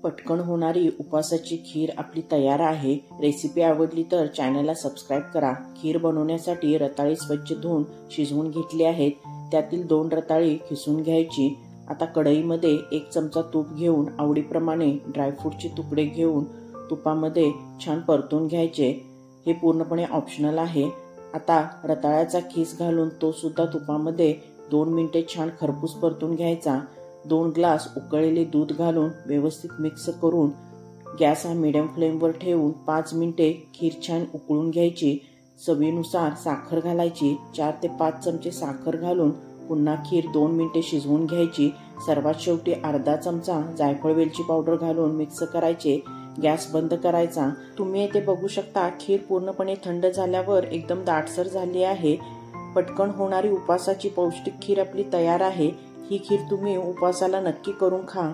पटकन होणारी उपवासाची खीर आपली तयार आहे। रेसिपी आवडली तर चॅनलला सबस्क्राईब करा। खीर बनवण्यासाठी रताळी स्वच्छ धुवून शिजवून घेतली आहेत। त्यातील 2 रताळी खिसून घ्यायची। आता कढईमध्ये 1 चमचा तूप घेऊन आवडीप्रमाणे ड्रायफ्रूटचे तुकडे घेऊन तुपामध्ये छान परतून घ्यायचे। हे पूर्णपणे ऑप्शनल आहे। आता रताळ्याचा खीस घालून तो सुद्धा तुपामध्ये 2 मिनिटे छान खरपूस परतून घ्यायचा। 2 ग्लास उकळलेले दूध घालून व्यवस्थित मिक्स करून गॅस हा मीडियम फ्लेमवर ठेवून 5 मिनिटे खीर छान उकळून घ्यायची। चवीनुसार साखर घालायची। 4 ते 5 चमचे साखर घालून पुन्हा खीर 2 मिनिटे शिजवून घ्यायची। सर्वात शेवटी अर्धा चमचा जायफळ वेलची पावडर घालून मिक्स करायचे। गॅस बंद करायचा। तुम्ही येथे बघू शकता खीर पूर्णपणे थंड झाल्यावर एकदम दाटसर झाली आहे। पटकन होणारी उपवासाची पौष्टिक खीर आपली तयार आहे। ही खीर तुम्ही उपवासाला नक्की करून खा।